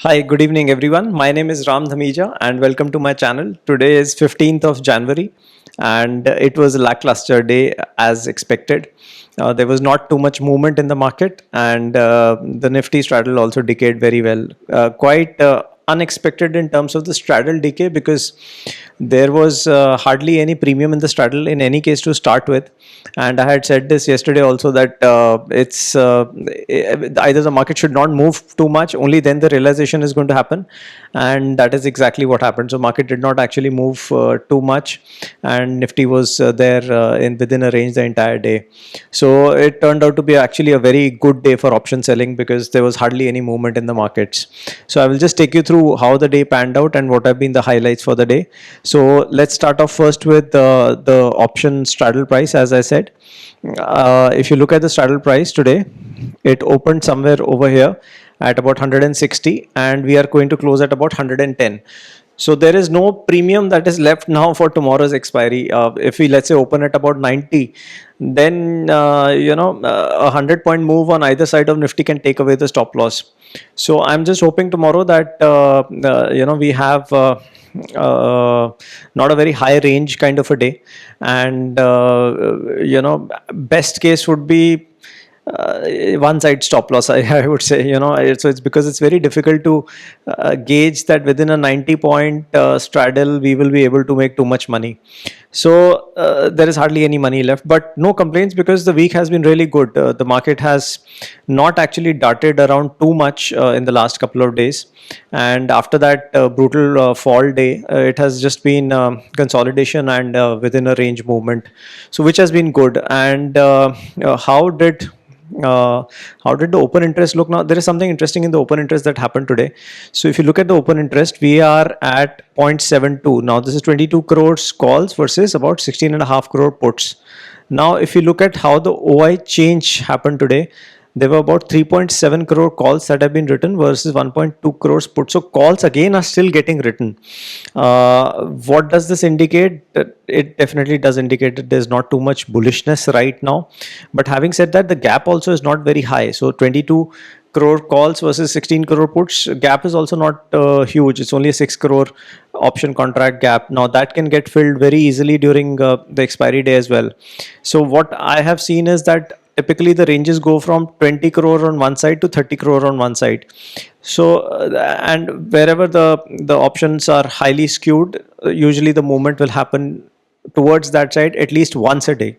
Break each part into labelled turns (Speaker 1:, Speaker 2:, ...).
Speaker 1: Hi, good evening everyone. My name is Ram Dhamija and welcome to my channel. Today is 15th of January and it was a lackluster day as expected. There was not too much movement in the market and the Nifty straddle also decayed very well. Quite unexpected in terms of the straddle decay because there was hardly any premium in the straddle in any case to start with. And I had said this yesterday also that it's either the market should not move too much, only then the realization is going to happen, and that is exactly what happened. So market did not actually move too much, and Nifty was there in within a range the entire day. So it turned out to be actually a very good day for option selling because there was hardly any movement in the markets. So I will just take you through how the day panned out and what have been the highlights for the day. So let's start off first with the option straddle price. As I said, if you look at the straddle price today, it opened somewhere over here at about 160 and we are going to close at about 110. So there is no premium that is left now for tomorrow's expiry. If we, let's say, open at about 90, then 100-point move on either side of Nifty can take away the stop loss. So I'm just hoping tomorrow that we have not a very high range kind of a day, and best case would be one side stop loss. I would say, so it's because it's very difficult to gauge that within a 90-point straddle we will be able to make too much money. So there is hardly any money left, but no complaints because the week has been really good. The market has not actually darted around too much in the last couple of days, and after that brutal fall day, it has just been consolidation and within a range movement, so which has been good. And how did the open interest look? Now there is something interesting in the open interest that happened today. So if you look at the open interest, we are at 0.72. Now this is 22 crores calls versus about 16.5 crore puts. Now if you look at how the OI change happened today, there were about 3.7 crore calls that have been written versus 1.2 crores put. So calls again are still getting written. What does this indicate? It definitely does indicate that there's not too much bullishness right now. But having said that, the gap also is not very high. So 22 crore calls versus 16 crore puts, gap is also not huge. It's only a 6 crore option contract gap. Now that can get filled very easily during the expiry day as well. So what I have seen is that typically the ranges go from 20 crore on one side to 30 crore on one side. So and wherever the options are highly skewed, usually the movement will happen towards that side at least once a day.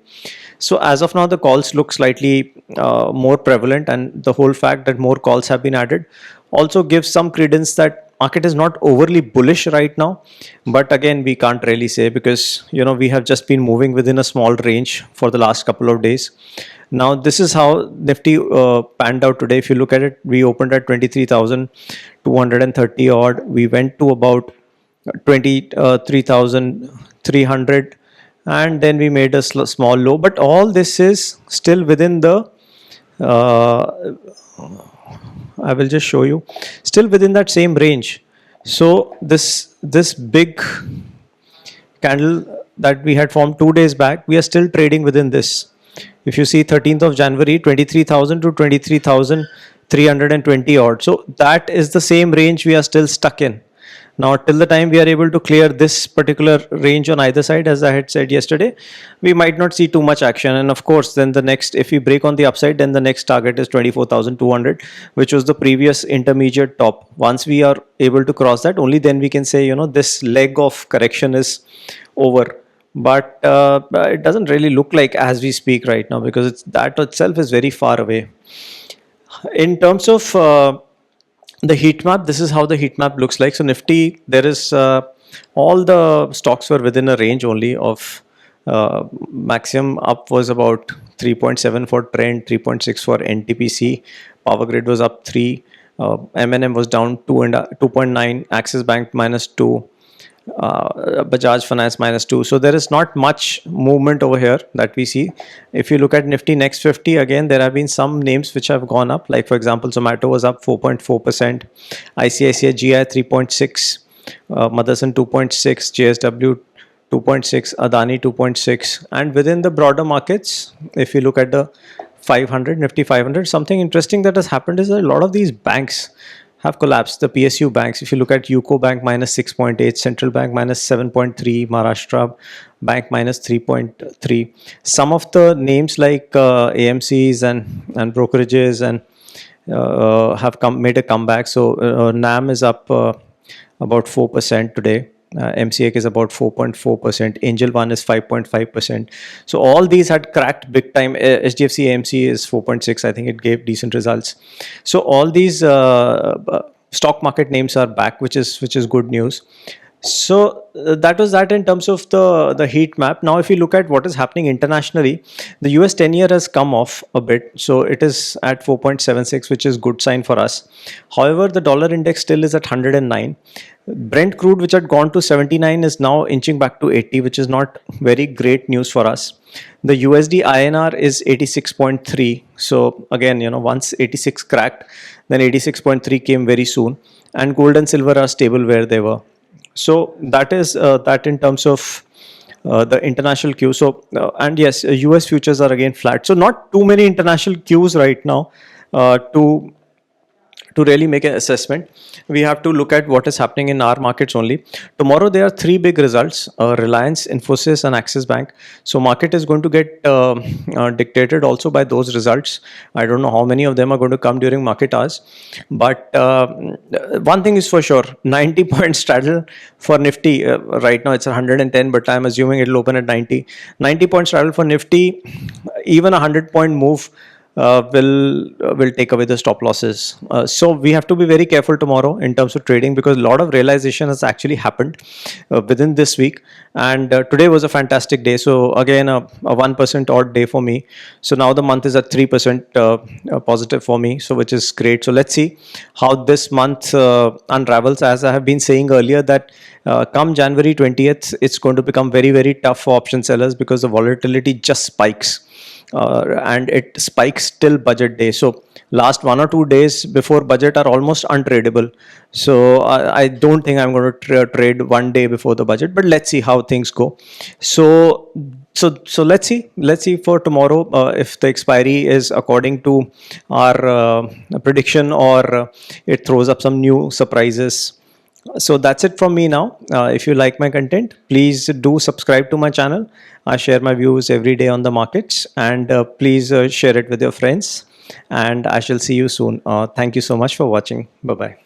Speaker 1: So as of now, the calls look slightly more prevalent, and the whole fact that more calls have been added also gives some credence that market is not overly bullish right now. But again, we can't really say because we have just been moving within a small range for the last couple of days. Now this is how Nifty panned out today. If you look at it, we opened at 23,230 odd. We went to about 23,300, and then we made a small low. But all this is still within the I will just show you, still within that same range. So this big candle that we had formed 2 days back, we are still trading within this. If you see 13th of January, 23,000 to 23,320 odd. So that is the same range we are still stuck in. Now till the time we are able to clear this particular range on either side, as I had said yesterday, we might not see too much action. And of course, then the next, if we break on the upside, then the next target is 24,200, which was the previous intermediate top. Once we are able to cross that, only then we can say, this leg of correction is over. But it doesn't really look like as we speak right now because that itself is very far away. In terms of the heat map, this is how the heat map looks like. So Nifty, there is all the stocks were within a range only of maximum up was about 3.7 for Trend, 3.6 for NTPC, Power Grid was up 3, M&M was down 2.9, Axis Bank -2, Bajaj Finance -2. So there is not much movement over here that we see. If you look at Nifty Next 50, again there have been some names which have gone up, like for example Zomato was up 4.4%, ICICI GI 3.6, Motherson 2.6, JSW 2.6, Adani 2.6. And within the broader markets, if you look at the 500, Nifty 500, something interesting that has happened is that a lot of these banks have collapsed. The PSU banks, if you look at UCO Bank minus 6.8, Central Bank minus 7.3, Maharashtra Bank minus 3.3. Some of the names like AMCs and brokerages and have made a comeback. So NAM is up about 4% today. MCX is about 4.4%. Angel One is 5.5%. So all these had cracked big time. HDFC AMC is 4.6. I think it gave decent results. So all these stock market names are back, which is good news. So that was that in terms of the heat map. Now, if you look at what is happening internationally, the US 10-year has come off a bit. So it is at 4.76, which is good sign for us. However, the dollar index still is at 109. Brent crude, which had gone to 79, is now inching back to 80, which is not very great news for us. The USD INR is 86.3. So again, once 86 cracked, then 86.3 came very soon. And gold and silver are stable where they were. So that is that in terms of the international queue. So and yes, US futures are again flat. So not too many international queues right now to really make an assessment. We have to look at what is happening in our markets only. Tomorrow there are three big results: Reliance, Infosys, and Axis Bank. So market is going to get dictated also by those results. I don't know how many of them are going to come during market hours, but one thing is for sure: 90-point straddle for Nifty. Right now it's 110, but I'm assuming it'll open at 90. 90-point straddle for Nifty. Even a 100-point move will take away the stop losses. So we have to be very careful tomorrow in terms of trading, because a lot of realization has actually happened within this week, and today was a fantastic day. So again, a 1% odd day for me. So now the month is at 3% positive for me, so which is great. So let's see how this month unravels. As I have been saying earlier, that come January 20th, it's going to become very, very tough for option sellers, because the volatility just spikes. And it spikes till budget day. So last 1 or 2 days before budget are almost untradeable. So I don't think I'm going to trade one day before the budget, but let's see how things go. So let's see for tomorrow if the expiry is according to our prediction, or it throws up some new surprises. So that's it from me now. If you like my content, please do subscribe to my channel. I share my views every day on the markets, and please share it with your friends, and I shall see you soon. Thank you so much for watching. Bye bye.